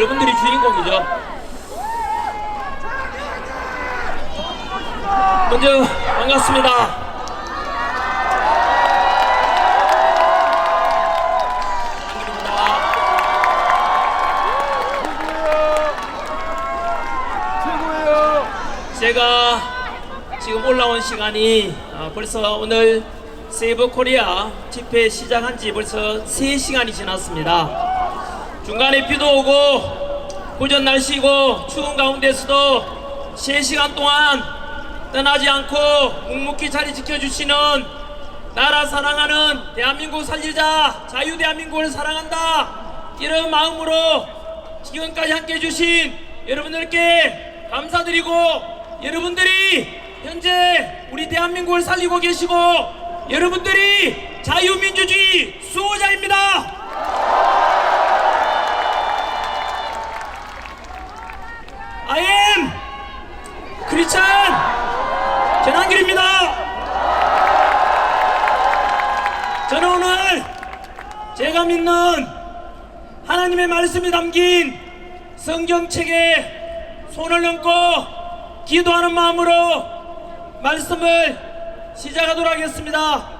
여러분들이 주인공이죠. 먼저 반갑습니다. 제가 지금 올라온 시간이 벌써 오늘 세이브 코리아 집회 시작한 지 벌써 3시간이 지났습니다. 중간에 비도 오고 구전 날씨고 추운 가운데서도 3시간 동안 떠나지 않고 묵묵히 자리 지켜주시는 나라 사랑하는 대한민국 살리자 자유 대한민국을 사랑한다 이런 마음으로 지금까지 함께 해주신 여러분들께 감사드리고, 여러분들이 현재 우리 대한민국을 살리고 계시고 여러분들이 자유민주주의 수호자입니다. I am 크리스찬 전한길입니다. 저는 오늘 제가 믿는 하나님의 말씀이 담긴 성경책에 손을 얹고 기도하는 마음으로 말씀을 시작하도록 하겠습니다.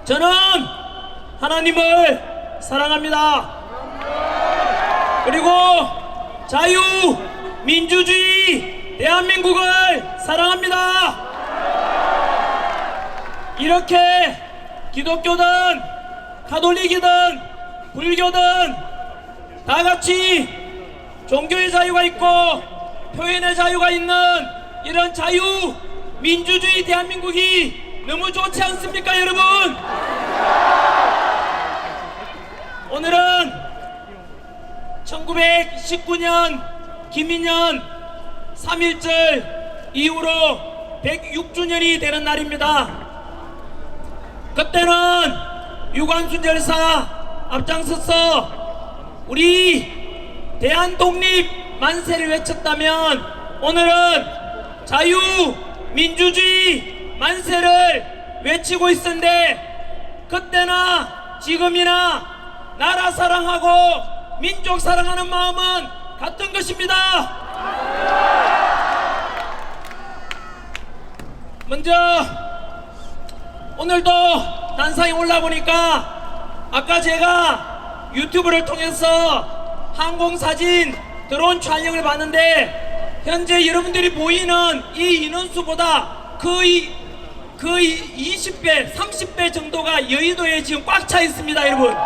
저는 하나님을 사랑합니다. 그리고 자유, 민주주의, 대한민국을 사랑합니다. 이렇게 기독교든 가톨릭이든 불교든 다같이 종교의 자유가 있고 표현의 자유가 있는 이런 자유, 민주주의 대한민국이 너무 좋지 않습니까, 여러분? 오늘은 1919년 김인년 3.1절 이후로 106주년이 되는 날입니다. 그때는 유관순 열사 앞장서서 우리 대한독립 만세를 외쳤다면 오늘은 자유, 민주주의 만세를 외치고 있었는데, 그때나 지금이나 나라 사랑하고 민족 사랑하는 마음은 같은 것입니다. 먼저 오늘도 단상에 올라보니까 아까 제가 유튜브를 통해서 항공사진 드론 촬영을 봤는데 현재 여러분들이 보이는 이 인원수보다 거의 20배, 30배 정도가 여의도에 지금 꽉 차 있습니다, 여러분.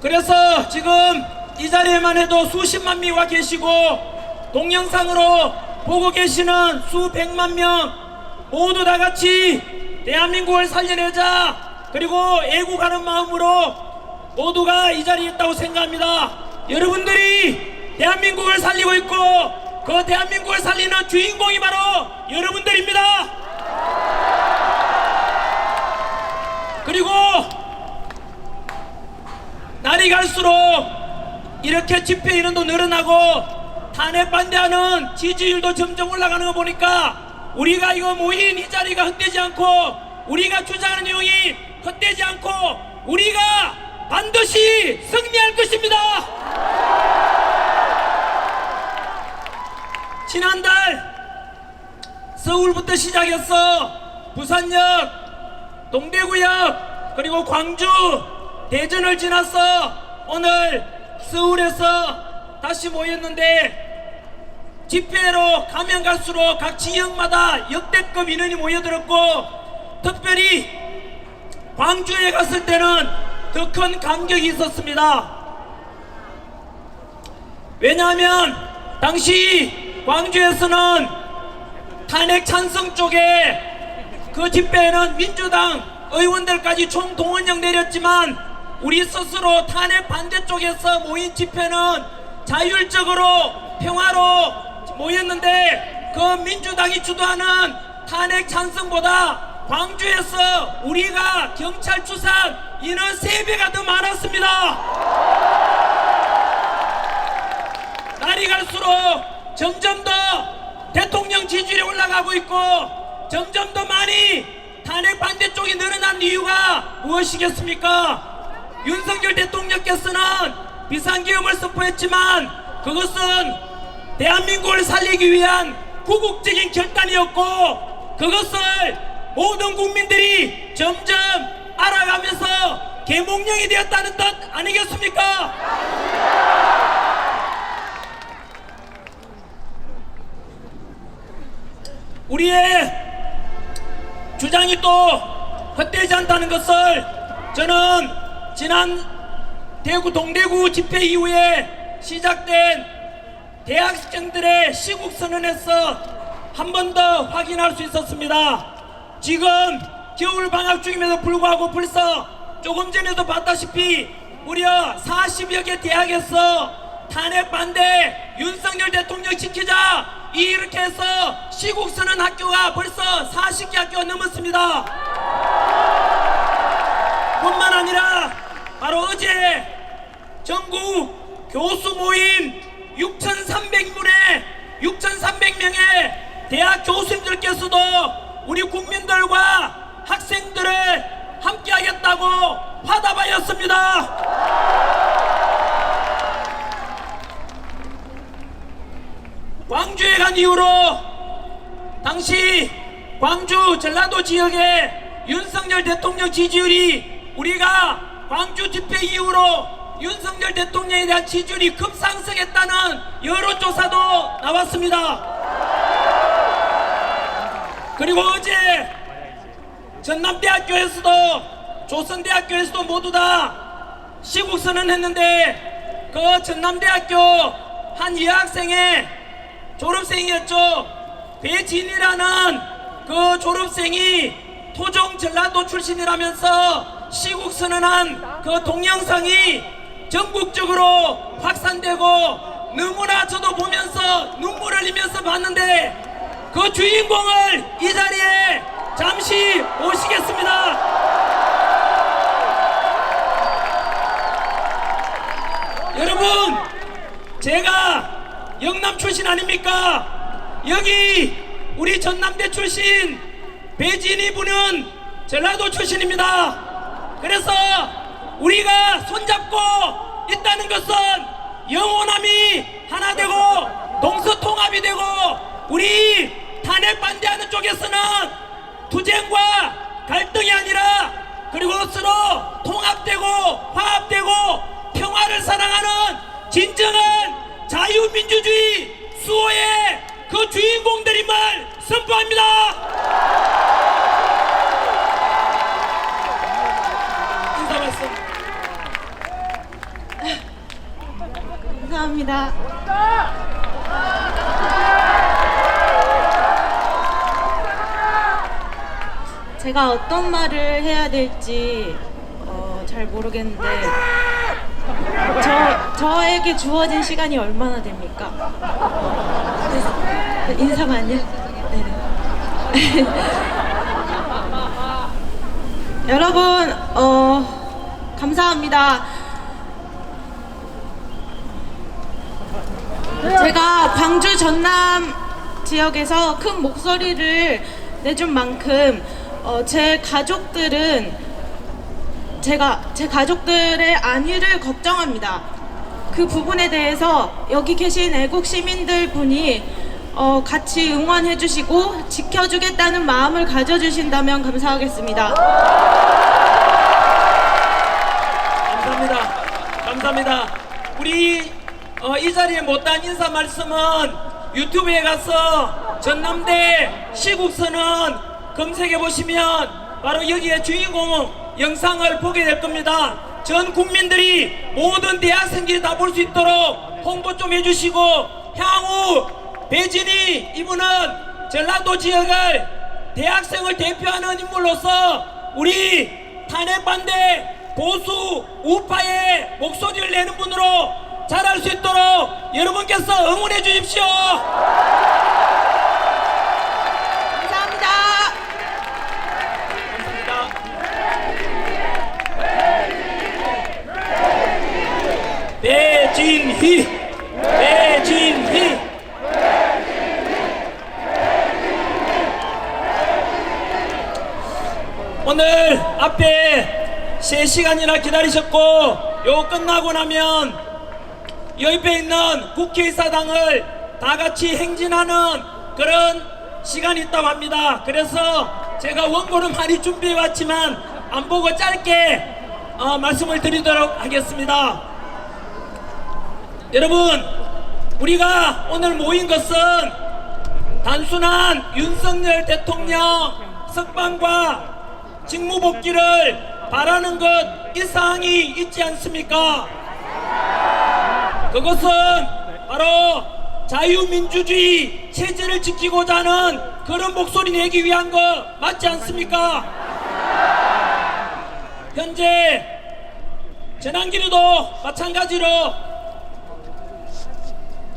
그래서 지금 이 자리에만 해도 수십만 명이 와 계시고 동영상으로 보고 계시는 수백만 명 모두 다 같이 대한민국을 살려내자, 그리고 애국하는 마음으로 모두가 이 자리에 있다고 생각합니다. 여러분들이 대한민국을 살리고 있고 그 대한민국을 살리는 주인공이 바로 여러분들입니다. 그리고 날이 갈수록 이렇게 집회 인원도 늘어나고 탄핵 반대하는 지지율도 점점 올라가는 거 보니까 우리가 이거 모인 이 자리가 헛되지 않고 우리가 주장하는 내용이 헛되지 않고 우리가 반드시 승리할 것입니다. 지난달 서울부터 시작해서 부산역, 동대구역, 그리고 광주, 대전을 지나서 오늘 서울에서 다시 모였는데, 집회로 가면 갈수록 각 지역마다 역대급 인원이 모여들었고 특별히 광주에 갔을 때는 더 큰 감격이 있었습니다. 왜냐하면 당시 광주에서는 탄핵 찬성 쪽에 그 집회에는 민주당 의원들까지 총동원령 내렸지만 우리 스스로 탄핵 반대 쪽에서 모인 집회는 자율적으로 평화로 모였는데, 그 민주당이 주도하는 탄핵 찬성보다 광주에서 우리가 경찰 추산 인원 3배가 더 많았습니다. 날이 갈수록 점점 더 대통령 지지율이 올라가고 있고 점점 더 많이 탄핵 반대쪽이 늘어난 이유가 무엇이겠습니까? 윤석열 대통령께서는 비상계엄을 선포했지만 그것은 대한민국을 살리기 위한 구국적인 결단이었고 그것을 모든 국민들이 점점 알아가면서 계몽령이 되었다는 뜻 아니겠습니까? 우리의 주장이 또 헛되지 않다는 것을 저는 지난 대구 동대구 집회 이후에 시작된 대학생들의 시국선언에서 한 번 더 확인할 수 있었습니다. 지금 겨울 방학 중임에도 불구하고 벌써 조금 전에도 봤다시피 무려 40여 개 대학에서 탄핵 반대 윤석열 대통령 지키자 이렇게 해서 시국선언 학교가 벌써 40개 학교가 넘었습니다. 뿐만 아니라 바로 어제 전국 교수 모임 6,300명의 대학 교수님들께서도 우리 국민들과 학생들을 함께하겠다고 화답하였습니다. 광주에 간 이후로 당시 광주 전라도 지역의 윤석열 대통령 지지율이 우리가 광주 집회 이후로 윤석열 대통령에 대한 지지율이 급상승했다는 여론조사도 나왔습니다. 그리고 어제 전남대학교에서도 조선대학교에서도 모두 다 시국선언 했는데 그 전남대학교 한 여학생의 졸업생이었죠. 배진이라는 그 졸업생이 토종 전라도 출신이라면서 시국선언한 그 동영상이 전국적으로 확산되고 너무나 저도 보면서 눈물을 흘리면서 봤는데 그 주인공을 이 자리에 잠시 모시겠습니다. 여러분, 제가 영남 출신 아닙니까? 여기 우리 전남대 출신 배진이 분은 전라도 출신입니다. 그래서 우리가 손잡고 있다는 것은 영호남이 하나 되고 동서통합이 되고 우리 탄핵 반대하는 쪽에서는 투쟁과 갈등이 아니라 그리고 서로 통합되고 화합되고 평화를 사랑하는 진정한 자유민주주의 수호의 그 주인공들임을 선포합니다. 인사 말씀. 감사합니다. 제가 어떤 말을 해야 될지 잘 모르겠는데 저에게 주어진 시간이 얼마나 됩니까? 인사만요? 네네. 여러분 감사합니다. 제가 광주 전남 지역에서 큰 목소리를 내준 만큼 제 가족들의 안위를 걱정합니다. 그 부분에 대해서 여기 계신 애국 시민들 분이 같이 응원해 주시고 지켜주겠다는 마음을 가져주신다면 감사하겠습니다. 감사합니다. 우리 이 자리에 못한 인사 말씀은 유튜브에 가서 전남대 시국선언 검색해 보시면 바로 여기에 주인공 영상을 보게 될 겁니다. 전 국민들이 모든 대학생들이 다 볼 수 있도록 홍보 좀 해주시고 향후 배진이 이분은 전라도 지역을 대학생을 대표하는 인물로서 우리 탄핵 반대 보수 우파의 목소리를 내는 분으로 자랄 수 있도록 여러분께서 응원해 주십시오. 감사합니다. 배진희. 3시간이나 기다리셨고, 요 끝나고 나면 옆에 있는 국회의사당을 다 같이 행진하는 그런 시간이 있다고 합니다. 그래서 제가 원고는 많이 준비해 왔지만 안 보고 짧게 말씀을 드리도록 하겠습니다. 여러분, 우리가 오늘 모인 것은 단순한 윤석열 대통령 석방과 직무복귀를 바라는 것 이상이 있지 않습니까? 그것은 바로 자유민주주의 체제를 지키고자 하는 그런 목소리 내기 위한 거 맞지 않습니까? 현재 전환기류도 마찬가지로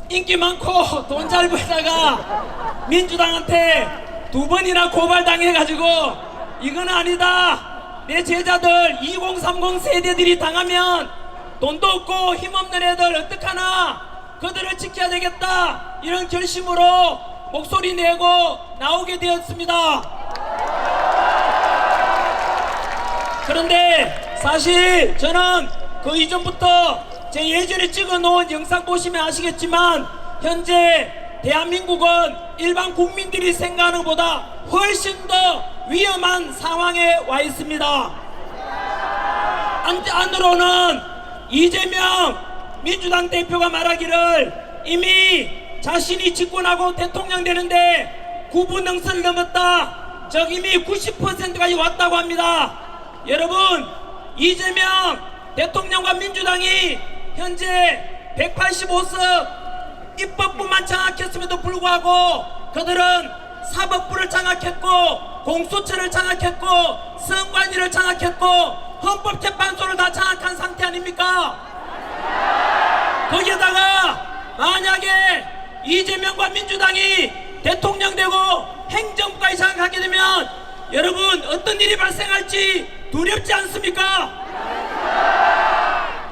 인기 많고 돈 잘 벌다가 민주당한테 2번이나 고발당해가지고 이건 아니다, 내 제자들 2030 세대들이 당하면 돈도 없고 힘없는 애들 어떡하나, 그들을 지켜야 되겠다, 이런 결심으로 목소리 내고 나오게 되었습니다. 그런데 사실 저는 그 이전부터 제 예전에 찍어놓은 영상 보시면 아시겠지만 현재 대한민국은 일반 국민들이 생각하는 것보다 훨씬 더 위험한 상황에 와 있습니다. 안으로는 이재명 민주당 대표가 말하기를 이미 자신이 집권하고 대통령 되는데 9분 능선을 넘었다, 즉 이미 90%까지 왔다고 합니다. 여러분, 이재명 대통령과 민주당이 현재 185석 입법부만 장악했음에도 불구하고 그들은 사법부를 장악했고 공수처를 장악했고 선관위를 장악했고 헌법재판소를 다 장악한 상태 아닙니까? 거기에다가 만약에 이재명과 민주당이 대통령 되고 행정부까지 장악하게 되면 여러분 어떤 일이 발생할지 두렵지 않습니까?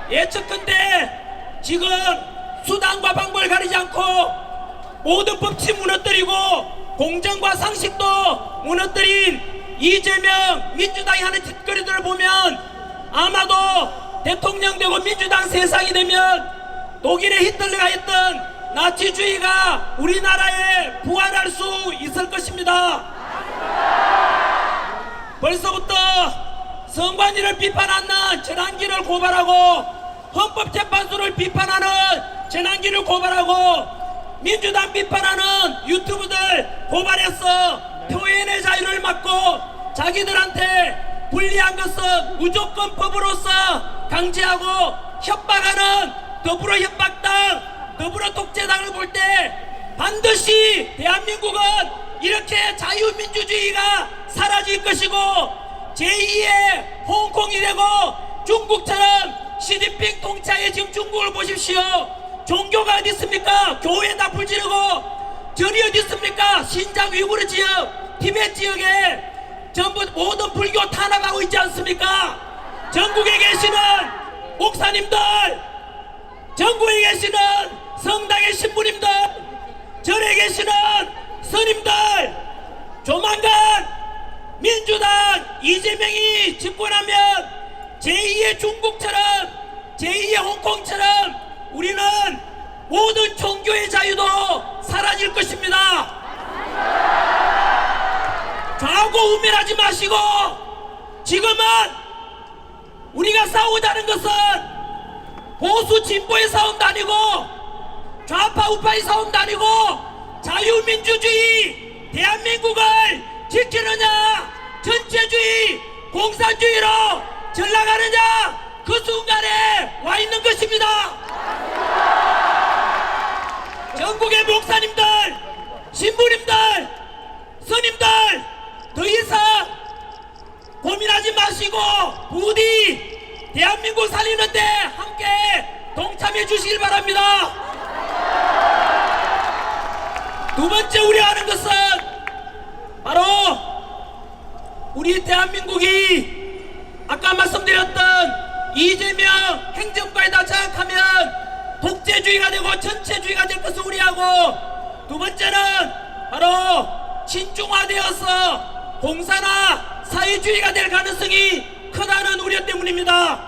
예측컨대 지금 수단과 방법을 가리지 않고 모든 법칙 무너뜨리고 공정과 상식도 무너뜨린 이재명 민주당이 하는 짓거리들을 보면 아마도 대통령 되고 민주당 세상이 되면 독일의 히틀러가 했던 나치주의가 우리나라에 부활할 수 있을 것입니다. 벌써부터 선관위를 비판하는 전환기를 고발하고 헌법재판소를 비판하는 전환기를 고발하고 민주당 비판하는 유튜브들 고발해서 표현의 자유를 막고 자기들한테 불리한 것은 무조건 법으로서 강제하고 협박하는 더불어 협박당, 더불어 독재당을 볼 때 반드시 대한민국은 이렇게 자유민주주의가 사라질 것이고 제2의 홍콩이 되고 중국처럼 시진핑 통치하에 지금 중국을 보십시오. 종교가 어디 있습니까? 교회에다 불 지르고 절이 어디 있습니까? 신장 위구르 지역, 티베트 지역에 전부 모든 불교 탄압하고 있지 않습니까? 전국에 계시는 목사님들, 전국에 계시는 성당의 신부님들, 절에 계시는 스님들, 조만간 민주당 이재명이 집권하면 제2의 중국처럼 제2의 홍콩처럼 우리는 모든 종교의 자유도 사라질 것입니다. 좌우고 우면하지 마시고 지금은 우리가 싸우자는 것은 보수 진보의 싸움도 아니고 좌파 우파의 싸움도 아니고 자유민주주의 대한민국을 지키느냐 전체주의 공산주의로 전락하느냐 그 순간에 와 있는 것입니다. 전국의 목사님들, 신부님들, 스님들 더 이상 고민하지 마시고 부디 대한민국 살리는데 함께 동참해 주시길 바랍니다. 두 번째 우려하는 것은 바로 우리 대한민국이 아까 말씀드렸던 이재명 행정부에다 장악하면 독재주의가 되고 전체주의가 될 것을 우려하고, 두 번째는 바로 친중화되어서 공산화 사회주의가 될 가능성이 크다는 우려 때문입니다.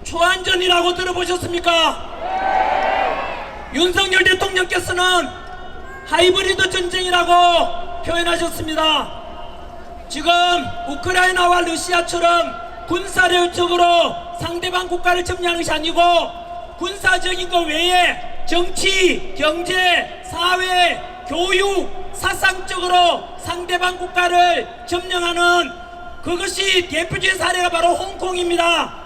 초안전이라고 들어보셨습니까? 윤석열 대통령께서는 하이브리드 전쟁이라고 표현하셨습니다. 지금 우크라이나와 러시아처럼 군사력적으로 상대방 국가를 점령하는 것이 아니고 군사적인 것 외에 정치, 경제, 사회, 교육, 사상적으로 상대방 국가를 점령하는 그것이 대표적인 사례가 바로 홍콩입니다.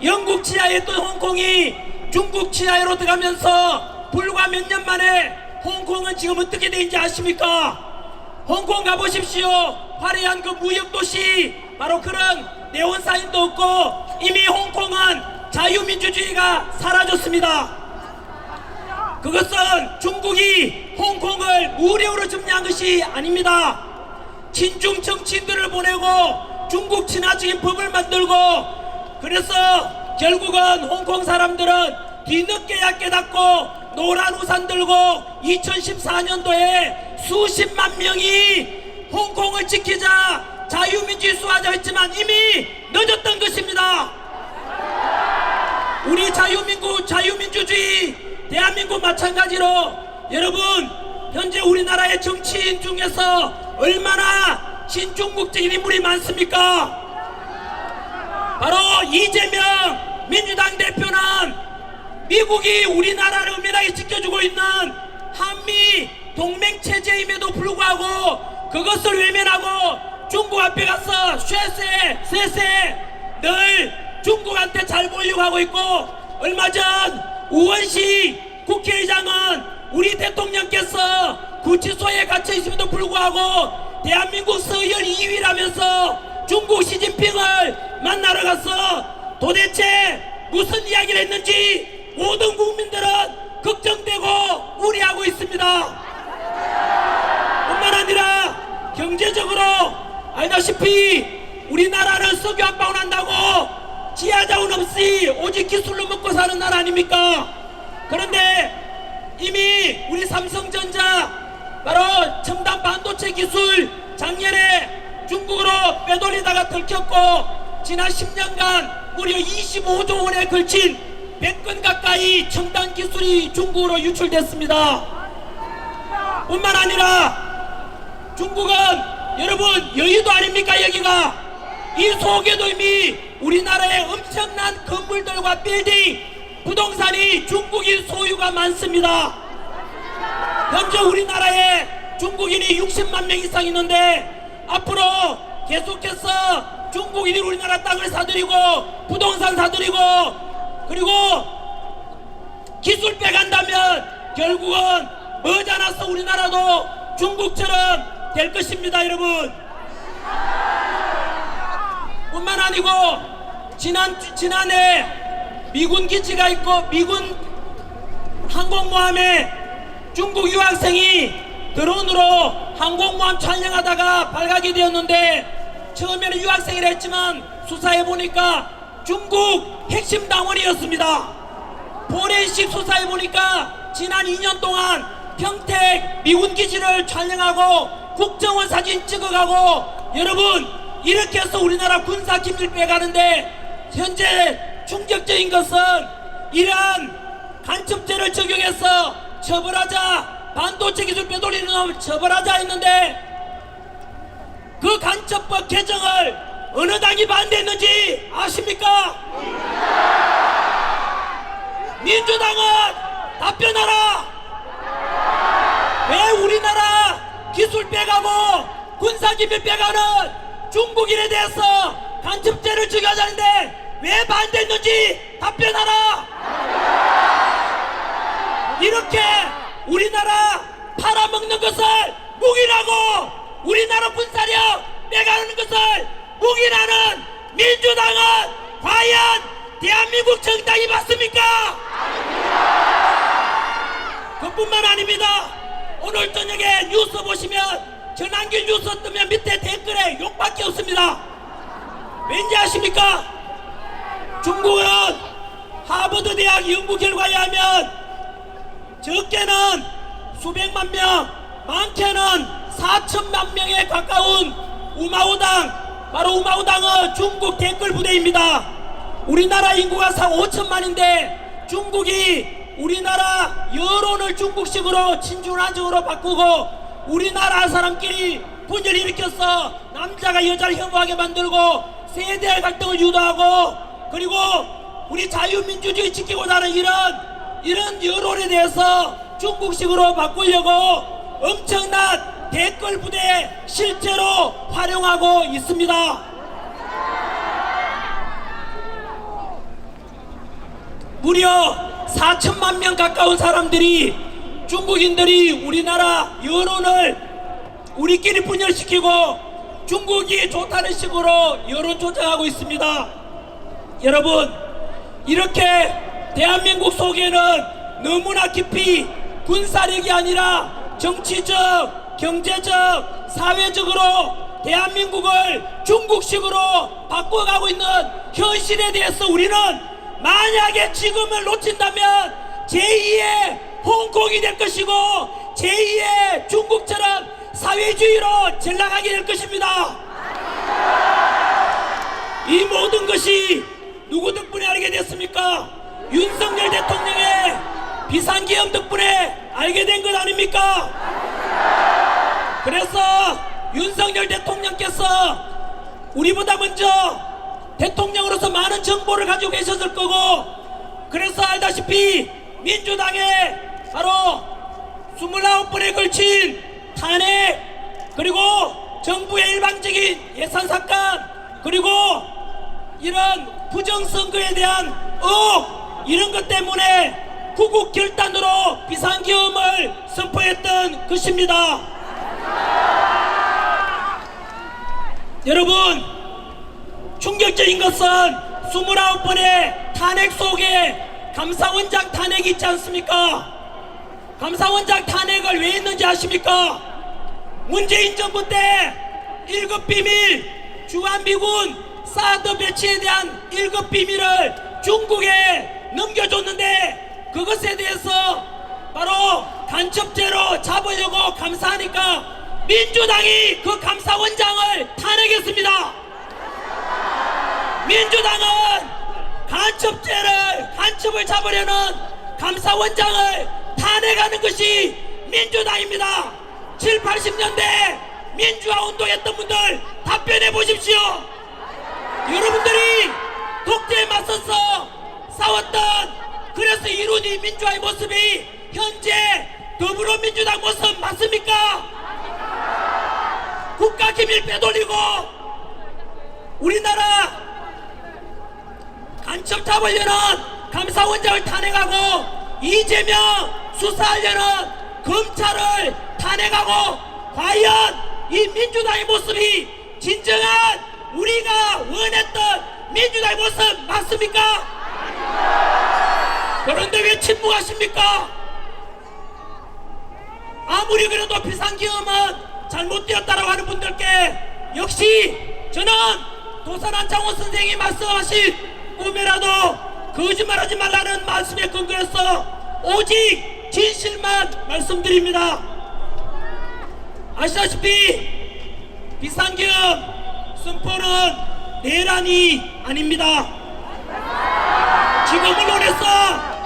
영국 치하에 있던 홍콩이 중국 치하로 들어가면서 불과 몇 년 만에 홍콩은 지금 어떻게 되는지 아십니까? 홍콩 가보십시오. 화려한 그 무역도시 바로 그런 네온사인도 없고 이미 홍콩은 자유민주주의가 사라졌습니다. 그것은 중국이 홍콩을 무력으로 점령한 것이 아닙니다. 친중 정치인들을 보내고 중국 친화적인 법을 만들고 그래서 결국은 홍콩 사람들은 뒤늦게야 깨닫고 노란 우산 들고 2014년도에 수십만 명이 홍콩을 지키자 자유민주주의 수호하자 했지만 이미 늦었던 것입니다. 우리 자유민주주의 대한민국 마찬가지로 여러분 현재 우리나라의 정치인 중에서 얼마나 친중국적인 인물이 많습니까? 바로 이재명 민주당 대표는 미국이 우리나라를 은밀하게 지켜주고 있는 한미 동맹체제임에도 불구하고 그것을 외면하고 중국 앞에 가서 쇠세 늘 중국한테 잘 보이려고 하고 있고 얼마 전 우원식 국회의장은 우리 대통령께서 구치소에 갇혀 있음에도 불구하고 대한민국 서열 2위라면서 중국 시진핑을 만나러 가서 도대체 무슨 이야기를 했는지 모든 국민들은 걱정되고 우려하고 있습니다. 뿐만 아니라 경제적으로 알다시피 우리나라는 석유 압박을 한다고 지하자원 없이 오직 기술로 먹고 사는 나라 아닙니까? 그런데 이미 우리 삼성전자 바로 첨단 반도체 기술 작년에 중국으로 빼돌리다가 들켰고 지난 10년간 무려 25조 원에 걸친 100건 가까이 첨단 기술이 중국으로 유출됐습니다. 뿐만 아니라 중국은 여러분 여의도 아닙니까? 여기가 이 속에도 이미 우리나라의 엄청난 건물들과 빌딩 부동산이 중국인 소유가 많습니다. 현재 우리나라에 중국인이 60만 명 이상 있는데 앞으로 계속해서 중국인이 우리나라 땅을 사들이고 부동산 사들이고 그리고 기술 빼간다면 결국은 머지않아서 우리나라도 중국처럼 될 것입니다. 여러분 뿐만 아니고 지난해 미군 기지가 있고 미군 항공모함에 중국 유학생이 드론으로 항공모함 촬영하다가 발각이 되었는데 처음에는 유학생이라 했지만 수사해보니까 중국 핵심 당원이었습니다. 포렌식 수사해보니까 지난 2년 동안 평택 미군 기지를 촬영하고 국정원 사진 찍어가고 여러분 이렇게 해서 우리나라 군사 기밀 빼가는데 현재 충격적인 것은 이러한 간첩죄를 적용해서 처벌하자 반도체 기술 빼돌리는 놈을 처벌하자 했는데 그 간첩법 개정을 어느 당이 반대했는지 아십니까? 민주당은 답변하라. 왜 우리나라 기술 빼가고 군사기밀 빼가는 중국인에 대해서 간첩죄를 적용하자는데 왜 반대했는지 답변하라. 이렇게 우리나라 팔아먹는 것을 묵인하고 우리나라 군사력 빼가는 것을 묵인하는 민주당은 과연 대한민국 정당이 맞습니까? 그뿐만 아닙니다. 오늘 저녁에 뉴스 보시면 전환길 뉴스 뜨면 밑에 댓글에 욕밖에 없습니다. 왠지 아십니까? 중국은 하버드 대학 연구 결과에 하면 적게는 수백만 명, 많게는 4천만 명에 가까운 우마오당, 바로 우마오당은 중국 댓글 부대입니다. 우리나라 인구가 5천만인데 중국이 우리나라 여론을 중국식으로 친중화적으로 바꾸고 우리나라 사람끼리 분열을 일으켜서 남자가 여자를 혐오하게 만들고 세대 갈등을 유도하고 그리고 우리 자유민주주의 지키고자 하는 이런 여론에 대해서 중국식으로 바꾸려고 엄청난 댓글 부대 실제로 활용하고 있습니다. 무려 4천만 명 가까운 사람들이 중국인들이 우리나라 여론을 우리끼리 분열시키고 중국이 좋다는 식으로 여론 조작하고 있습니다. 여러분, 이렇게 대한민국 속에는 너무나 깊이 군사력이 아니라 정치적, 경제적, 사회적으로 대한민국을 중국식으로 바꿔가고 있는 현실에 대해서 우리는 만약에 지금을 놓친다면 제2의 홍콩이 될 것이고 제2의 중국처럼 사회주의로 전락하게 될 것입니다. 이 모든 것이 누구 덕분에 알게 됐습니까? 윤석열 대통령의 비상계엄 덕분에 알게 된 것 아닙니까? 그래서 윤석열 대통령께서 우리보다 먼저 대통령으로서 많은 정보를 가지고 계셨을 거고, 그래서 알다시피 민주당의 바로 29번에 걸친 탄핵, 그리고 정부의 일방적인 예산 삭감, 그리고 이런 부정선거에 대한 의혹, 이런 것 때문에 구국 결단으로 비상계엄을 선포했던 것입니다. 여러분, 충격적인 것은 29번의 탄핵 속에 감사원장 탄핵이 있지 않습니까? 감사원장 탄핵을 왜 했는지 아십니까? 문재인 정부 때 1급 비밀, 주한미군 사드 배치에 대한 1급 비밀을 중국에 넘겨줬는데 그것에 대해서 바로 간첩죄로 잡으려고 감사하니까 민주당이 그 감사원장을 탄핵했습니다. 민주당은 간첩을 잡으려는 감사원장을 탄핵하는 것이 민주당입니다. 7, 80년대 민주화 운동했던 분들 답변해 보십시오. 여러분들이 독재에 맞서서 싸웠던, 그래서 이룬 이 민주화의 모습이 현재 더불어민주당 모습 맞습니까? 국가기밀 빼돌리고 우리나라 간첩 잡으려는 감사원장을 탄핵하고 이재명 수사하려는 검찰을 탄핵하고, 과연 이 민주당의 모습이 진정한 우리가 원했던 민주당의 모습 맞습니까? 그런데 왜 침묵하십니까? 아무리 그래도 비상계엄은 잘못되었다라고 하는 분들께 역시 저는 도산 안창호 선생이 말씀하신 꿈이라도 거짓말하지 말라는 말씀에 근거해서 오직 진실만 말씀드립니다. 아시다시피 비상계엄 선포는 내란이 아닙니다. 지금 언론에서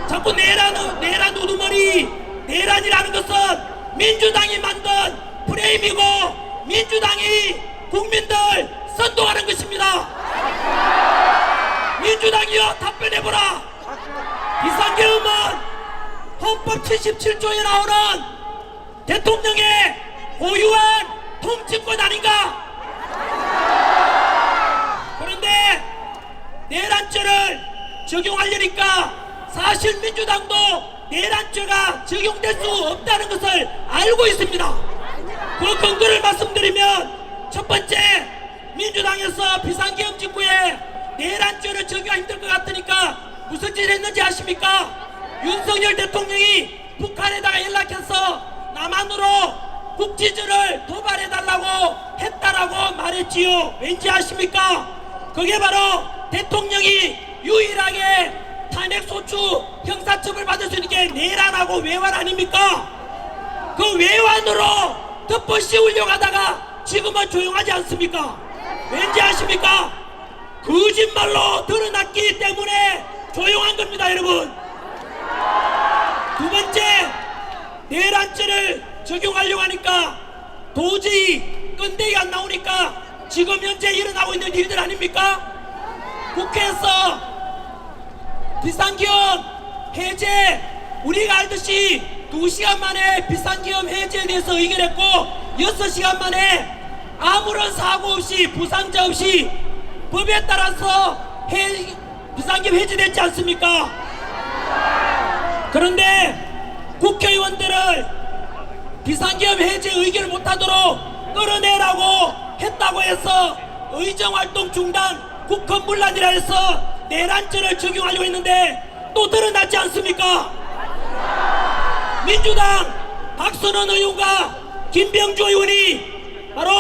자꾸 내란 우두머리, 내란이라는 것은 민주당이 만든 프레임이고 민주당이 국민들 선동하는 것입니다. 민주당이여 답변해보라. 비상계엄은 헌법 77조에 나오는 대통령의 고유한 통치권 아닌가? 그런데 내란죄를 적용하려니까 사실 민주당도 내란죄가 적용될 수 없다는 것을 알고 있습니다. 그 근거를 말씀드리면, 첫 번째, 민주당에서 비상계엄 직후에 내란죄를 적용하기 힘들 것 같으니까 무슨 짓을 했는지 아십니까? 윤석열 대통령이 북한에다가 연락해서 남한으로 국지전을 도발해달라고 했다라고 말했지요. 왠지 아십니까? 그게 바로 대통령이 유일하게 탄핵소추 형사처벌 받을 수 있는 게 내란하고 외환 아닙니까? 그 외환으로 덮어 씌우려고 하다가 지금은 조용하지 않습니까? 왠지 아십니까? 거짓말로 드러났기 때문에 조용한 겁니다, 여러분. 두 번째, 내란죄를 적용하려고 하니까 도저히 끈데기 안 나오니까 지금 현재 일어나고 있는 일들 아닙니까? 국회에서 비상계엄 해제, 우리가 알듯이 2시간 만에 비상계엄 해제에 대해서 의결했고 6시간 만에 아무런 사고 없이 부상자 없이 법에 따라서 비상계엄 해제됐지 않습니까? 그런데 국회의원들을 비상계엄 해제 의결을 못하도록 끌어내라고 했다고 해서 의정활동 중단, 국헌 문란이라 해서 내란죄를 적용하려고 했는데 또 드러났지 않습니까? 민주당 박선원 의원과 김병주 의원이 바로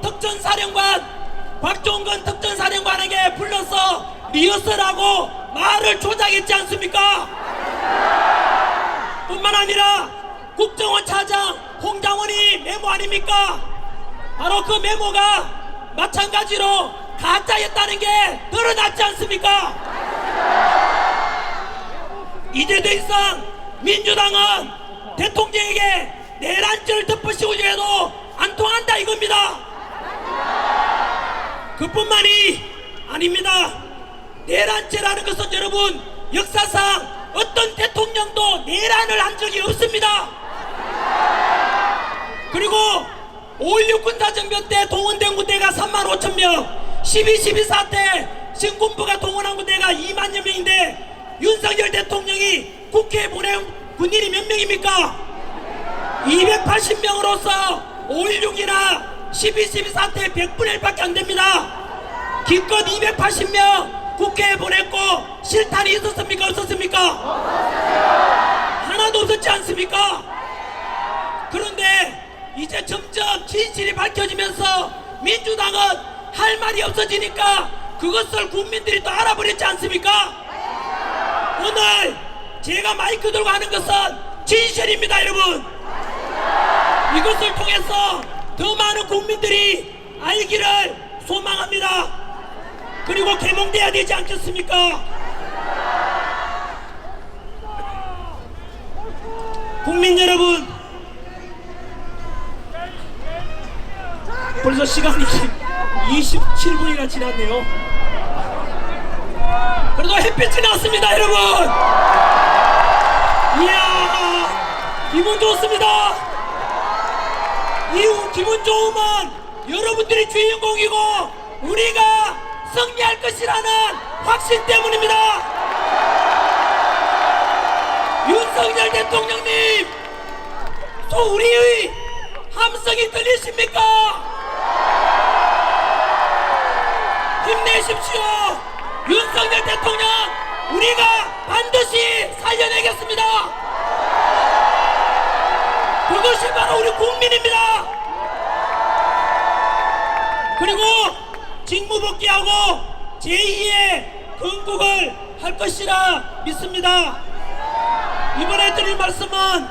특전사령관 박종건 특전사령관에게 불러서 리허설하고 말을 조작했지 않습니까? 뿐만 아니라 국정원 차장 홍장원이 메모 아닙니까? 바로 그 메모가 마찬가지로 가짜였다는 게 드러났지 않습니까? 이제 더 이상 민주당은 대통령에게 내란죄를 덮으시고자 해도 안 통한다 이겁니다. 그뿐만이 아닙니다. 내란죄라는 것은 여러분 역사상 어떤 대통령도 내란을 한 적이 없습니다. 그리고 5.16 군사정변 때 동원된 군대가 35,000명, 12.12 사태 신군부가 동원한 군대가 2만여 명인데 윤석열 대통령이 국회에 보낸 군인이 몇 명입니까? 280명으로서 5.16이나 12.12 사태 100분의 1밖에 안 됩니다. 기껏 280명 국회에 보냈고 실탄이 있었습니까? 없었습니까? 하나도 없었지 않습니까? 그런데 이제 점점 진실이 밝혀지면서 민주당은 할 말이 없어지니까 그것을 국민들이 또 알아버렸지 않습니까? 오늘 제가 마이크 들고 하는 것은 진실입니다, 여러분. 이것을 통해서 더 많은 국민들이 알기를 소망합니다. 그리고 개몽돼야 되지 않겠습니까? 국민 여러분, 벌써 시간이 27분이나 지났네요. 그래도 햇빛이 났습니다, 여러분. 이야, 기분 좋습니다. 이 기분 좋음은 여러분들이 주인공이고 우리가 승리할 것이라는 확신 때문입니다. 윤석열 대통령님, 또 우리의 함성이 들리십니까? 힘내십시오. 윤석열 대통령, 우리가 반드시 살려내겠습니다. 그것이 바로 우리 국민입니다. 그리고 직무복귀하고 제2의 건국을 할 것이라 믿습니다. 이번에 드릴 말씀은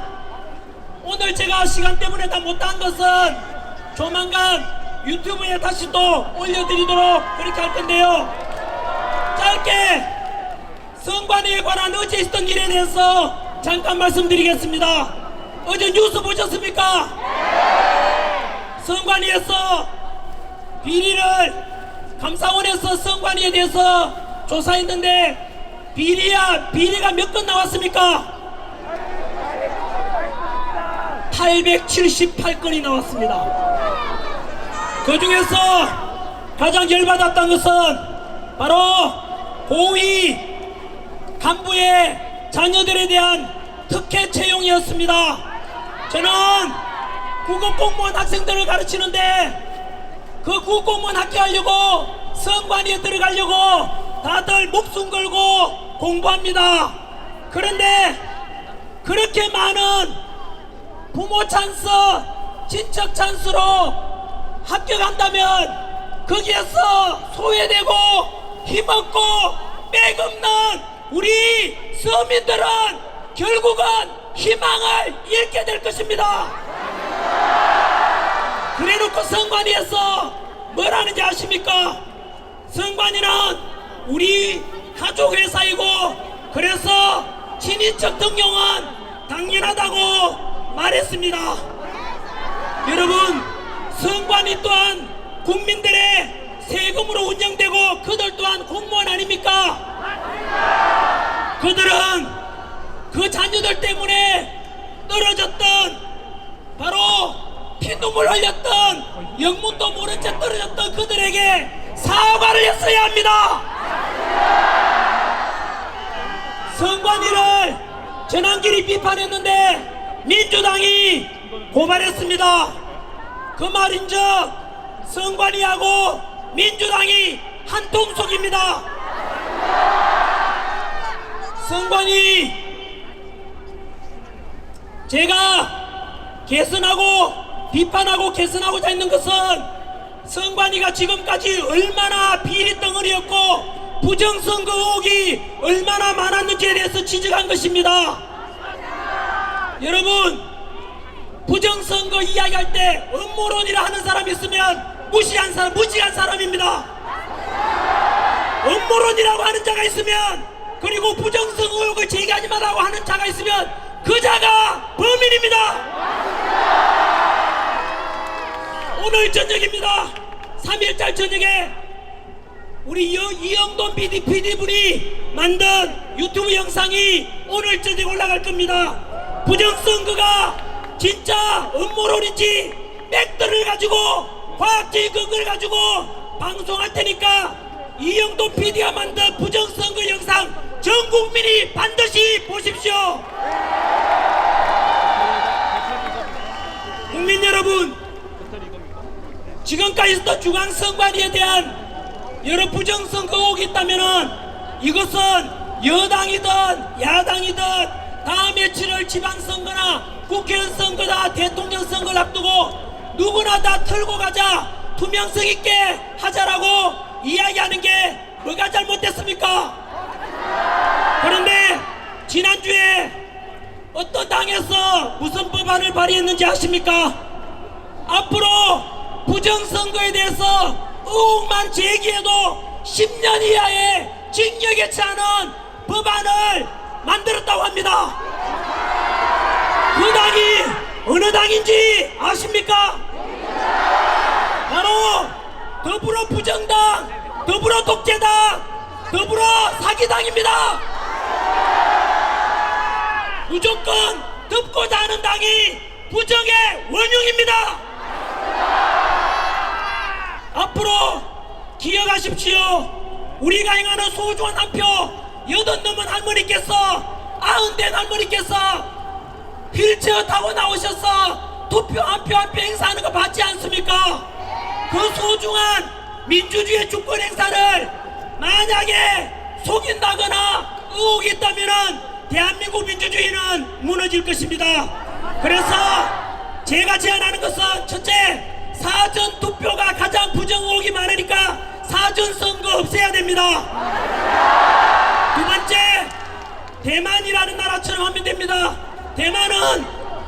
오늘 제가 시간 때문에 다 못한 것은 조만간 유튜브에 다시 또 올려드리도록 그렇게 할 건데요. 짧게 성관위에 관한 어제 있었던 일에 대해서 잠깐 말씀드리겠습니다. 어제 뉴스 보셨습니까? 성관위에서 비리를 감사원에서 성관위에 대해서 조사했는데 비리가 몇 건 나왔습니까? 878건이 나왔습니다. 그 중에서 가장 열받았던 것은 바로 고위 간부의 자녀들에 대한 특혜 채용이었습니다. 저는 국어공무원 학생들을 가르치는데 그 국어공무원 합격하려고 성관위에 들어가려고 다들 목숨 걸고 공부합니다. 그런데 그렇게 많은 부모 찬스, 친척 찬스로 합격한다면 거기에서 소외되고 힘없고 맥없는 우리 서민들은 결국은 희망을 잃게 될 것입니다. 그래놓고 선관위에서 뭘 하는지 아십니까? 선관위는 우리 가족 회사이고 그래서 친인척 등용은 당연하다고 말했습니다. 여러분, 선관위 또한 국민들의 세금으로 운영되고 그들 또한 공무원 아닙니까? 그들은 그 자녀들 때문에 떨어졌던, 바로 피눈물 흘렸던, 영문도 모른 채 떨어졌던 그들에게 사과를 했어야 합니다. 선관위를 전환길이 비판했는데 민주당이 고발했습니다. 그 말인즉 선관위하고 민주당이 한 통속입니다. 선관위, 제가 개선하고 비판하고 개선하고자 했는 것은 선관위가 지금까지 얼마나 비리 덩어리였고 부정선거 의혹이 얼마나 많았는지에 대해서 지적한 것입니다. 여러분, 부정선거 이야기할 때 음모론이라 하는 사람이 있으면 무시한 사람입니다. 음모론이라고 하는 자가 있으면, 그리고 부정선거 의혹을 제기하지 말라고 하는 자가 있으면 그 자가 범인입니다. 오늘 저녁입니다. 3일절 저녁에 우리 이영돈 PD분이 만든 유튜브 영상이 오늘 저녁에 올라갈 겁니다. 부정선거가 진짜 음모론인지 팩트를 가지고 과학적인 근거를 가지고 방송할 테니까 이영돈 PD가 만든 부정선거 영상 전 국민이 반드시 보십시오. 국민 여러분, 지금까지 있었던 중앙선관위에 대한 여러 부정선거 의혹이 있다면은 이것은 여당이든 야당이든 다음에 치를 지방선거나 국회의원 선거다 대통령 선거를 앞두고 누구나 다 털고 가자, 투명성 있게 하자라고 이야기하는 게 뭐가 잘못됐습니까? 그런데 지난주에 어떤 당에서 무슨 법안을 발의했는지 아십니까? 앞으로 부정선거에 대해서 의혹만 제기해도 10년 이하의 징역에 처하는 법안을 만들었다고 합니다. 그 당이 어느 당인지 아십니까? 바로 더불어 부정당, 더불어 독재당, 더불어 사기당입니다. 무조건 덮고자 하는 당이 부정의 원흉입니다. 앞으로 기억하십시오. 우리가 행하는 소중한 한 표, 80 넘은 할머니께서, 90된 할머니께서 휠체어 타고 나오셔서 투표 한 표 한 표 행사하는 거 봤지 않습니까? 그 소중한 민주주의 주권 행사를 만약에 속인다거나 의혹이 있다면은 대한민국 민주주의는 무너질 것입니다. 그래서 제가 제안하는 것은, 첫째, 사전 투표가 가장 부정 의혹이 많으니까 사전 선거 없애야 됩니다. 두 번째, 대만이라는 나라처럼 하면 됩니다. 대만은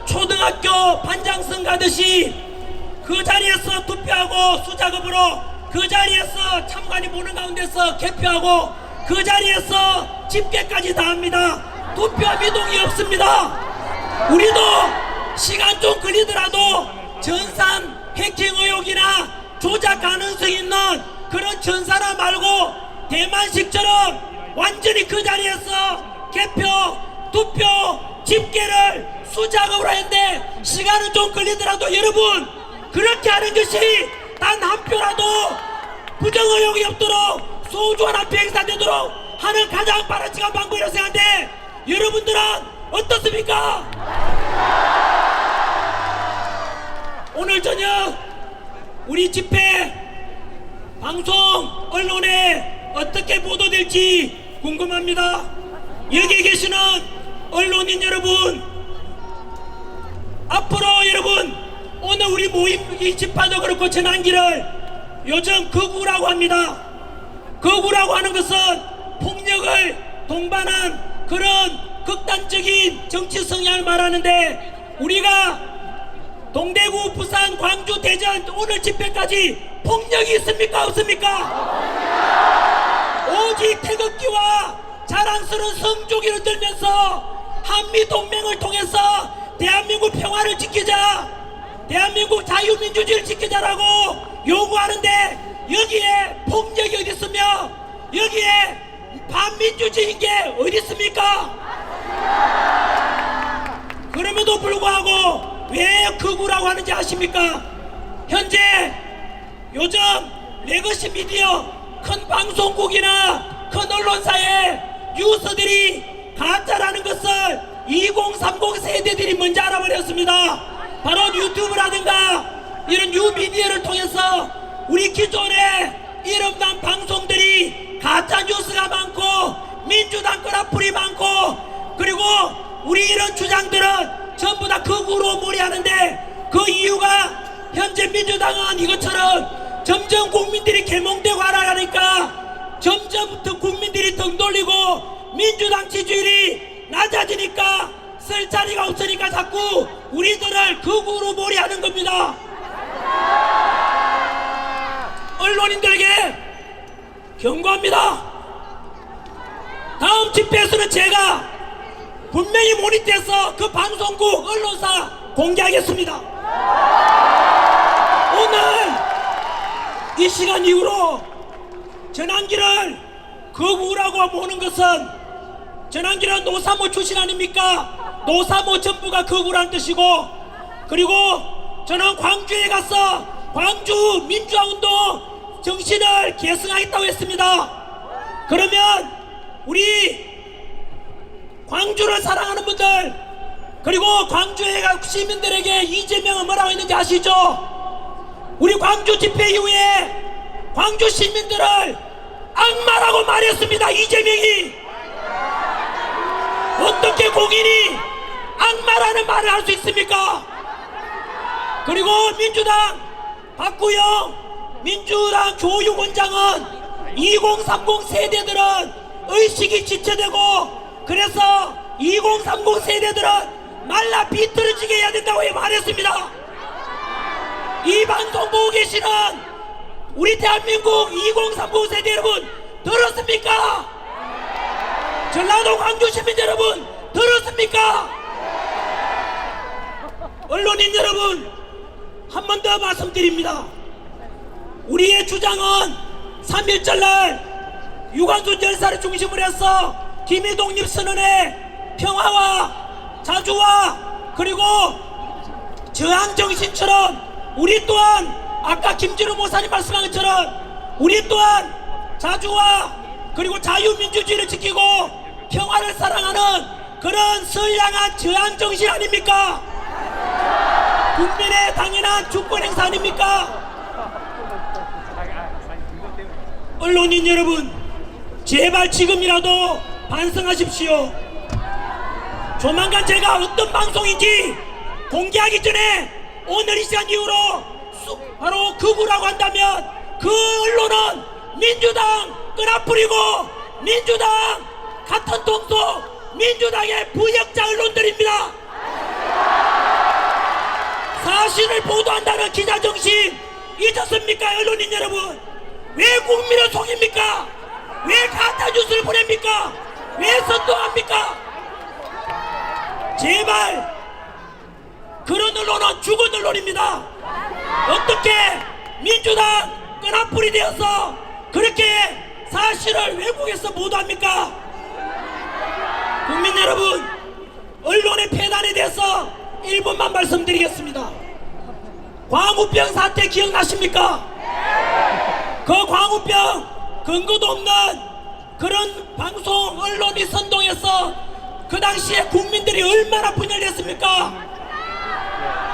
초등학교 반장선 가듯이 그 자리에서 투표하고 수작업으로 그 자리에서 참관이 보는 가운데서 개표하고 그 자리에서 집계까지 다 합니다. 투표 미동이 없습니다. 우리도 시간 좀 걸리더라도 전산 해킹 의혹이나 조작 가능성이 있는 그런 전사나 말고 대만식처럼 완전히 그 자리에서 개표, 투표, 집계를 수작업으로 했는데 시간은 좀 걸리더라도 여러분, 그렇게 하는 것이 단 한 표라도 부정 의혹이 없도록 소중한 한 표 행사되도록 하는 가장 바람직한 방법이라고 생각하는데 여러분들은 어떻습니까? 오늘 저녁 우리 집회 방송 언론에 어떻게 보도될지 궁금합니다. 여기 계시는 언론인 여러분, 앞으로 여러분 오늘 우리 모임 이 집회도 그렇고 전환기를 요즘 극우라고 합니다. 극우라고 하는 것은 폭력을 동반한 그런 극단적인 정치 성향을 말하는데, 우리가 동대구, 부산, 광주, 대전 오늘 집회까지 폭력이 있습니까? 없습니까? 오직 태극기와 자랑스러운 성조기를 들면서 한미동맹을 통해서 대한민국 평화를 지키자, 대한민국 자유민주주의를 지키자라고 요구하는데 여기에 폭력이 어디 있으며 여기에 반민주주의인 게 어디 있습니까? 그럼에도 불구하고 왜 극우라고 하는지 아십니까? 현재 요즘 레거시 미디어 큰 방송국이나 큰 언론사의 뉴스들이 가짜라는 것을 2030 세대들이 먼저 알아버렸습니다. 바로 유튜브라든가 이런 뉴미디어를 통해서 우리 기존의 이름난 방송들이 가짜 뉴스가 많고 민주당 끄라풀이 많고 그리고 우리 이런 주장들은 전부 다 극우로 몰이하는데 그 이유가 현재 민주당은 이것처럼 점점 국민들이 개몽되고 알아가니까 점점 더 국민들이 등 돌리고 민주당 지지율이 낮아지니까 쓸 자리가 없으니까 자꾸 우리들을 극우로 몰이하는 겁니다. 언론인들에게 경고합니다. 다음 집회에서는 제가 분명히 모니터해서 그 방송국 언론사 공개하겠습니다. 오늘 이 시간 이후로 전환기를 극우라고 보는 것은 전환기는 노사모 출신 아닙니까? 노사모 전부가 극우라는 뜻이고 그리고 저는 광주에 가서 광주 민주화운동 정신을 계승하겠다고 했습니다. 그러면 우리 광주를 사랑하는 분들 그리고 광주에 가 시민들에게 이재명은 뭐라고 했는지 아시죠? 우리 광주 집회 이후에 광주 시민들을 악마라고 말했습니다. 이재명이 어떻게 공인이 악마라는 말을 할 수 있습니까? 그리고 민주당 박구영 민주당 교육원장은 2030 세대들은 의식이 지체되고 그래서 2030 세대들은 말라 비틀어지게 해야 된다고 말했습니다. 이 방송 보고 계시는 우리 대한민국 2030 세대 여러분 들었습니까? 전라도 광주 시민 여러분 들었습니까? 언론인 여러분 한 번 더 말씀드립니다. 우리의 주장은 3.1절날 유관순 열사를 중심으로 해서 김해 독립선언의 평화와 자주와 그리고 저항정신처럼 우리 또한 아까 김진우 목사님 말씀한 것처럼 우리 또한 자주와 그리고 자유민주주의를 지키고 평화를 사랑하는 그런 선량한 저항정신 아닙니까? 국민의 당연한 주권행사 아닙니까? 언론인 여러분 제발 지금이라도 반성하십시오. 조만간 제가 어떤 방송인지 공개하기 전에 오늘 이 시간 이후로 바로 극우라고 한다면 그 언론은 민주당 끄라뿌리고 민주당 같은 동서 민주당의 부역자 언론들입니다. 사실을 보도한다는 기자정신 잊었습니까? 언론인 여러분 왜 국민을 속입니까? 왜 가짜뉴스를 보냅니까? 왜 선동합니까? 제발 그런 언론은 죽은 언론입니다. 어떻게 민주당 끄라뿌리 되어서 그렇게 사실을 외국에서 보도합니까? 국민 여러분 언론의 폐단에 대해서 1분만 말씀드리겠습니다. 광우병 사태 기억나십니까? 그 광우병 근거도 없는 그런 방송 언론이 선동해서 그 당시에 국민들이 얼마나 분열했습니까?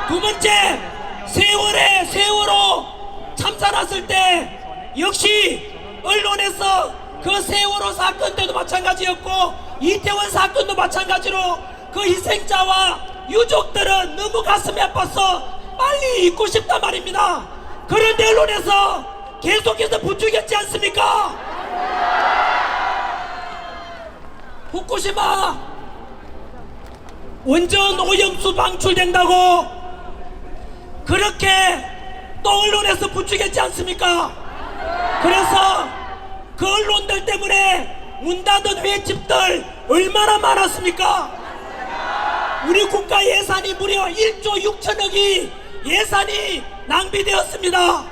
두 번째 세월호 참사 났을 때 역시 언론에서 그 세월호 사건 때도 마찬가지였고 이태원 사건도 마찬가지로 그 희생자와 유족들은 너무 가슴이 아파서 빨리 잊고 싶단 말입니다. 그런데 언론에서 계속해서 부추겼지 않습니까? 후쿠시마 원전 오염수 방출된다고 그렇게 또 언론에서 부추겼지 않습니까? 그래서 그 언론들 때문에 문 닫은 횟집들 얼마나 많았습니까? 우리 국가 예산이 무려 1조 6천억이 예산이 낭비되었습니다.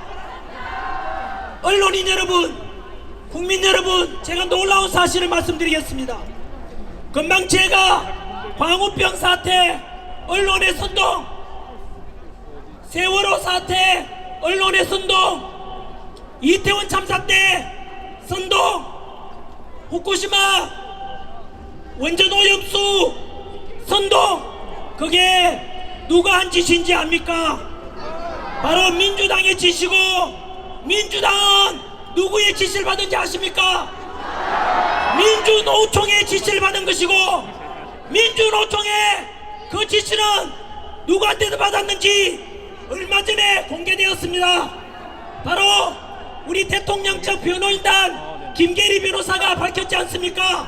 언론인 여러분, 국민 여러분, 제가 놀라운 사실을 말씀드리겠습니다. 금방 제가 광우병 사태 언론의 선동, 세월호 사태 언론의 선동, 이태원 참사 때 선동, 후쿠시마 원전 오염수 선동, 그게 누가 한 짓인지 압니까? 바로 민주당의 짓이고, 민주당은 누구의 지시를 받은지 아십니까? 민주노총의 지시를 받은 것이고, 민주노총의 그 지시는 누구한테서 받았는지 얼마 전에 공개되었습니다. 바로 우리 대통령 측 변호인단 김계리 변호사가 밝혔지 않습니까?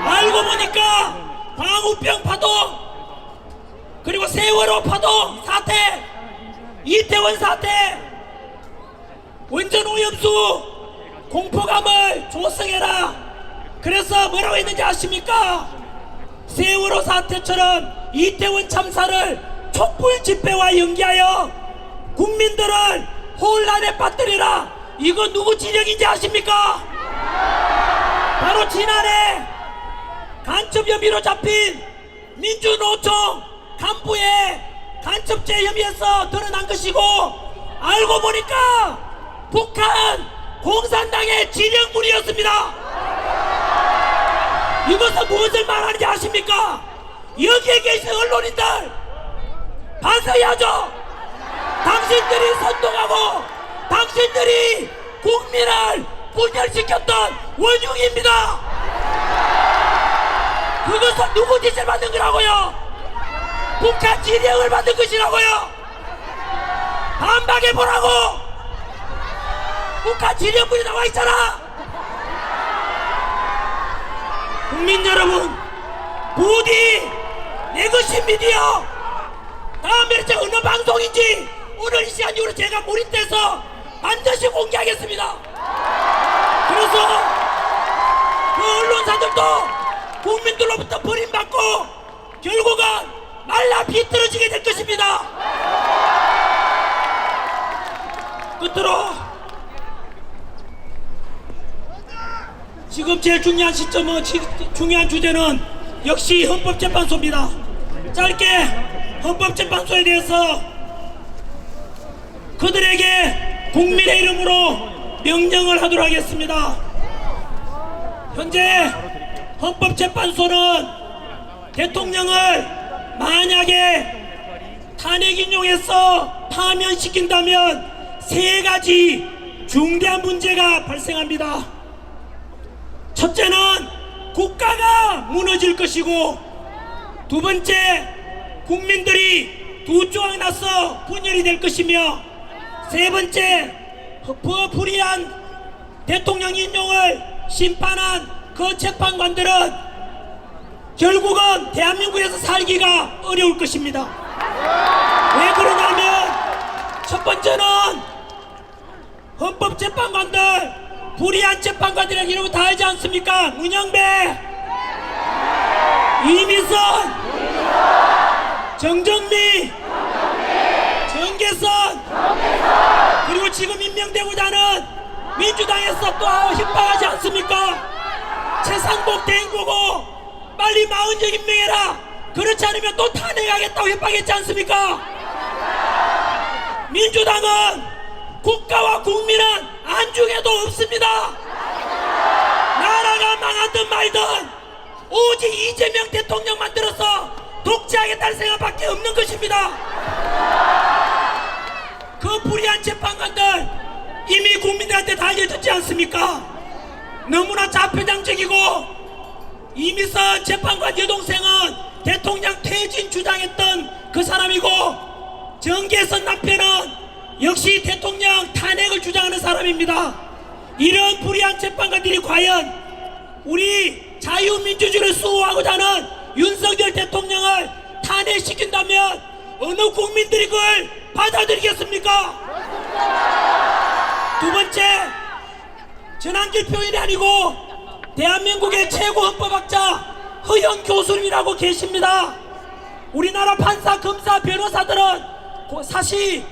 알고 보니까 광우병 파동, 그리고 세월호 파동 사태, 이태원 사태, 원전 오염수 공포감을 조성해라. 그래서 뭐라고 했는지 아십니까? 세월호 사태처럼 이태원 참사를 촛불 집회와 연기하여 국민들을 혼란에 빠뜨리라. 이거 누구 지령인지 아십니까? 바로 지난해 간첩 혐의로 잡힌 민주노총 간부의 간첩죄 혐의에서 드러난 것이고, 알고 보니까 북한 공산당의 지령물이었습니다. 이것은 무엇을 말하는지 아십니까? 여기에 계신 언론인들 반성해야죠. 당신들이 선동하고 당신들이 국민을 분열시켰던 원흉입니다. 그것은 누구 짓을 받은 거라고요? 북한 지령을 받은 것이라고요. 반박해보라고. 북한 지령물이 나와 있잖아. 국민 여러분, 부디 내것이 미디어, 다음에 제가 어느 방송인지 오늘 이 시간 이후로 제가 몰입돼서 반드시 공개하겠습니다. 그래서 그 언론사들도 국민들로부터 버림받고 결국은 말라 비틀어지게 될 것입니다. 끝으로 지금 제일 중요한 시점은, 중요한 주제는 역시 헌법재판소입니다. 짧게 헌법재판소에 대해서 그들에게 국민의 이름으로 명령을 하도록 하겠습니다. 현재 헌법재판소는 대통령을 만약에 탄핵 인용해서 파면시킨다면 세 가지 중대한 문제가 발생합니다. 첫째는 국가가 무너질 것이고, 두 번째 국민들이 두 조각 나서 분열이 될 것이며, 세 번째 불이한 대통령 인용을 심판한 그 재판관들은 결국은 대한민국에서 살기가 어려울 것입니다. 왜 그러냐면, 첫 번째는 헌법재판관들, 불이한 재판관들이라는 이름을 다 알지 않습니까? 문영배, 이미선, 정정미, 정계선, 그리고 지금 임명되고자 하는 민주당에서 또 협박하지 않습니까? 최상복 대행보고 빨리 마흔정 임명해라. 그렇지 않으면 또 탄핵하겠다고 협박했지 않습니까? 민주당은 국가와 국민은 안중에도 없습니다. 나라가 망하든 말든 오직 이재명 대통령 만들어서 독재하겠다는 생각밖에 없는 것입니다. 그 불의한 재판관들 이미 국민들한테 다 알려졌지 않습니까? 너무나 자표장적이고, 이미선 재판관 여동생은 대통령 퇴진 주장했던 그 사람이고, 정계선 남편은 역시 대통령 탄핵을 주장하는 사람입니다. 이런 불의한 재판관들이 과연 우리 자유민주주의를 수호하고자 하는 윤석열 대통령을 탄핵시킨다면 어느 국민들이 그걸 받아들이겠습니까? 두 번째, 전환길 표현이 아니고 대한민국의 최고 헌법학자 허영 교수님이라고 계십니다. 우리나라 판사, 검사, 변호사들은 사실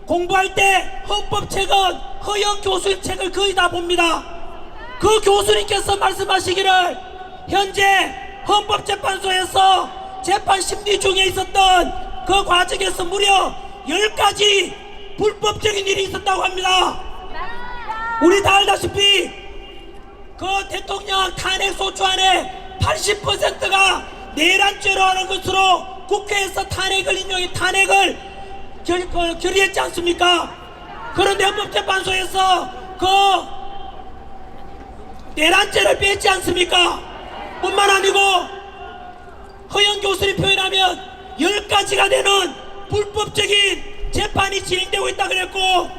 공부할 때 헌법책은 허영 교수님 책을 거의 다 봅니다. 그 교수님께서 말씀하시기를 현재 헌법재판소에서 재판 심리 중에 있었던 그 과정에서 무려 10가지 불법적인 일이 있었다고 합니다. 우리 다 알다시피 그 대통령 탄핵 소추안의 80%가 내란죄로 하는 것으로 국회에서 탄핵을 결의했지 않습니까? 그런데 헌법재판소에서 그 내란죄를 뺐지 않습니까? 뿐만 아니고 허영 교수님 표현하면 10가지가 되는 불법적인 재판이 진행되고 있다 그랬고,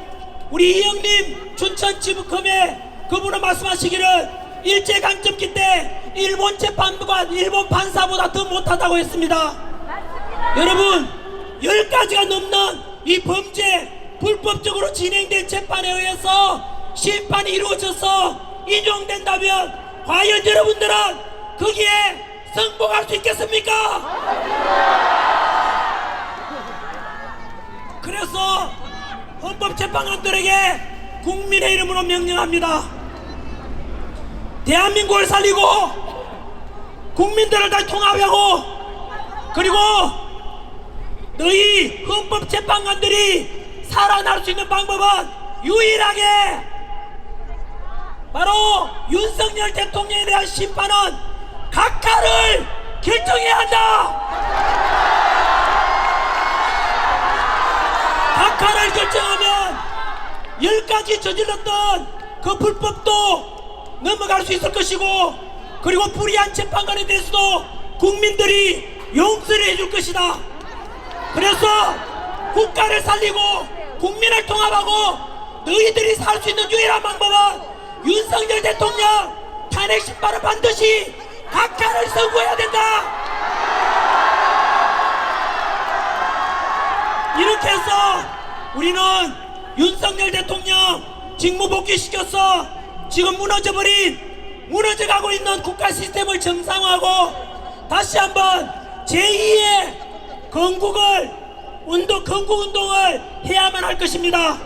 우리 이영님 춘천지법검에 그분은 말씀하시기를 일제강점기 때 일본 재판부가 일본 판사보다 더 못하다고 했습니다. 여러분, 10가지가 넘는 이 범죄 불법적으로 진행된 재판에 의해서 심판이 이루어져서 인용된다면 과연 여러분들은 거기에 승복할 수 있겠습니까? 그래서 헌법재판관들에게 국민의 이름으로 명령합니다. 대한민국을 살리고 국민들을 다 통합하고, 그리고 너희 헌법재판관들이 살아날 수 있는 방법은 유일하게 바로 윤석열 대통령에 대한 심판은 각하를 결정해야 한다. 각하를 결정하면 10가지 저질렀던 그 불법도 넘어갈 수 있을 것이고, 그리고 불의한 재판관에 대해서도 국민들이 용서를 해줄 것이다. 그래서 국가를 살리고 국민을 통합하고 너희들이 살 수 있는 유일한 방법은 윤석열 대통령 탄핵 심판은 반드시 각하를 선고해야 된다. 이렇게 해서 우리는 윤석열 대통령 직무 복귀시켜서 지금 무너져가고 있는 국가 시스템을 정상화하고 다시 한번 제2의 건국 운동을 해야만 할 것입니다.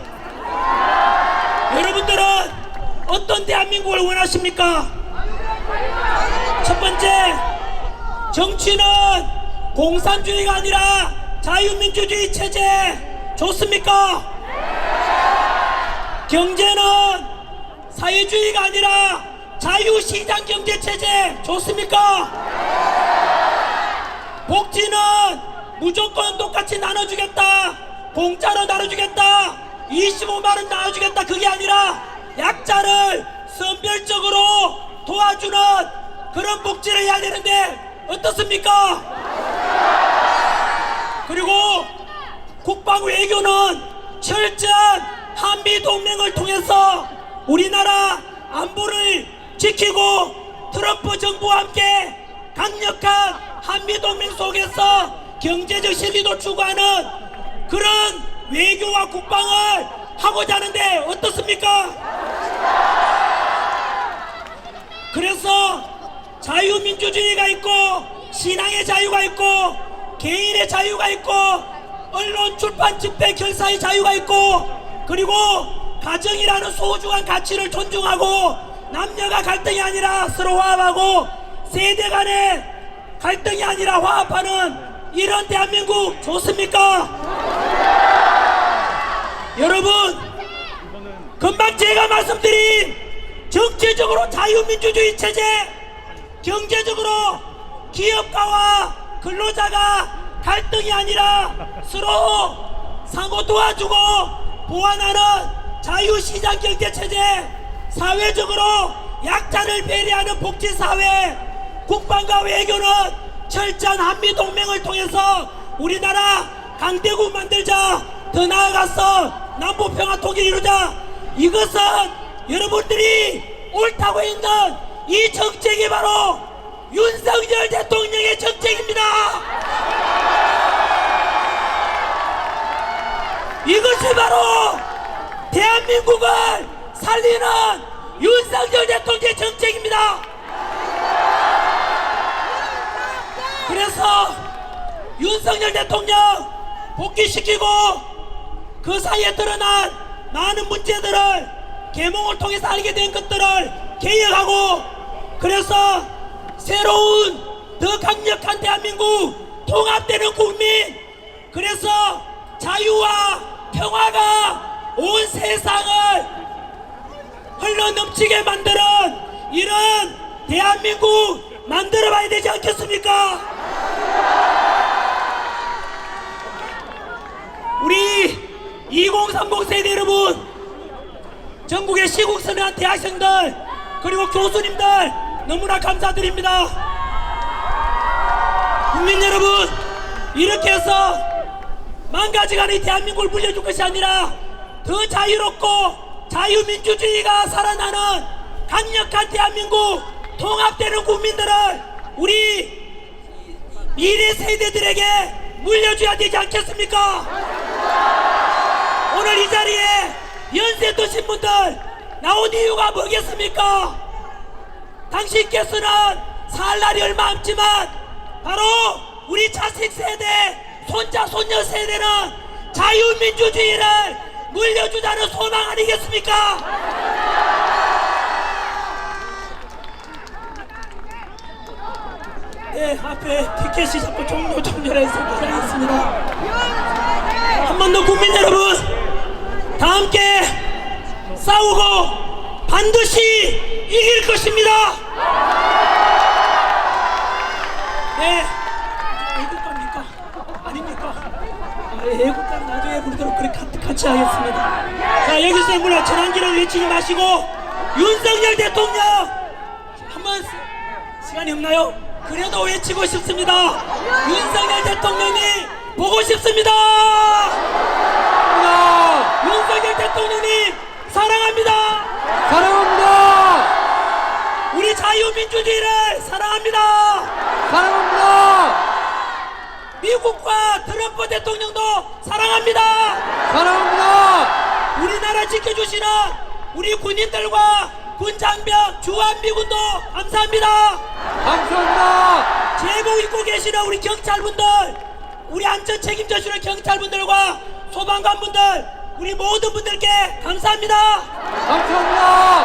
여러분들은 어떤 대한민국을 원하십니까? 첫 번째, 정치는 공산주의가 아니라 자유민주주의 체제 좋습니까? 경제는 사회주의가 아니라 자유시장 경제 체제 좋습니까? 복지는 무조건 똑같이 나눠주겠다, 공짜로 나눠주겠다, 25만원 나눠주겠다, 그게 아니라 약자를 선별적으로 도와주는 그런 복지를 해야 되는데 어떻습니까? 그리고 국방 외교는 철저한 한미동맹을 통해서 우리나라 안보를 지키고 트럼프 정부와 함께 강력한 한미동맹 속에서 경제적 실리도 추구하는 그런 외교와 국방을 하고자 하는데 어떻습니까? 그래서 자유민주주의가 있고 신앙의 자유가 있고 개인의 자유가 있고 언론 출판 집회 결사의 자유가 있고, 그리고 가정이라는 소중한 가치를 존중하고 남녀가 갈등이 아니라 서로 화합하고 세대 간의 갈등이 아니라 화합하는 이런 대한민국 좋습니까? 여러분, 금방 제가 말씀드린 정치적으로 자유민주주의 체제, 경제적으로 기업가와 근로자가 갈등이 아니라 서로 상호 도와주고 보완하는 자유시장 경제체제, 사회적으로 약자를 배려하는 복지사회, 국방과 외교는 철저한 한미동맹을 통해서 우리나라 강대국 만들자, 더 나아가서 남북평화 통일 이루자. 이것은 여러분들이 옳다고 있는 이 정책이 바로 윤석열 대통령의 정책입니다. 바로 대한민국을 살리는 윤석열 대통령의 정책입니다. 그래서 윤석열 대통령 복귀시키고 그 사이에 드러난 많은 문제들을 계몽을 통해서 알게 된 것들을 개혁하고, 그래서 새로운 더 강력한 대한민국, 통합되는 국민, 그래서 자유와 평화가 온 세상을 흘러넘치게 만드는 이런 대한민국 만들어봐야 되지 않겠습니까? 우리 2030 세대 여러분, 전국의 시국선언한 대학생들 그리고 교수님들 너무나 감사드립니다. 국민 여러분, 이렇게 해서 망가져가는 이 대한민국을 물려줄 것이 아니라 더 자유롭고 자유민주주의가 살아나는 강력한 대한민국, 통합되는 국민들을 우리 미래 세대들에게 물려줘야 되지 않겠습니까? 오늘 이 자리에 연세 드신 분들 나온 이유가 뭐겠습니까? 당신께서는 살 날이 얼마 남지만 바로 우리 자식 세대, 손자 손녀 세대는 자유민주주의를 물려주자는 소망 아니겠습니까? 네, 앞에 티켓이 자꾸 종료해서 기다리겠습니다. 한 번 더 국민 여러분, 다 함께 싸우고 반드시 이길 것입니다. 네, 애국가입니까? 아닙니까? 애국가는 나중에 부르도록 그렇게 같이 하겠습니다. 자, 여기서 물론 전환기를 외치지 마시고 윤석열 대통령 한번 시간이 없나요? 그래도 외치고 싶습니다. 윤석열 대통령이 보고 싶습니다. 윤석열 대통령님 사랑합니다. 사랑합니다. 우리 자유민주주의를 사랑합니다. 사랑합니다. 미국과 트럼프 대통령도 사랑합니다. 사랑합니다. 우리나라 지켜주시는 우리 군인들과 군장병 주한미군도 감사합니다. 감사합니다. 제복 입고 계시는 우리 경찰분들, 우리 안전 책임져주는 경찰분들과 소방관분들, 우리 모든 분들께 감사합니다. 감사합니다.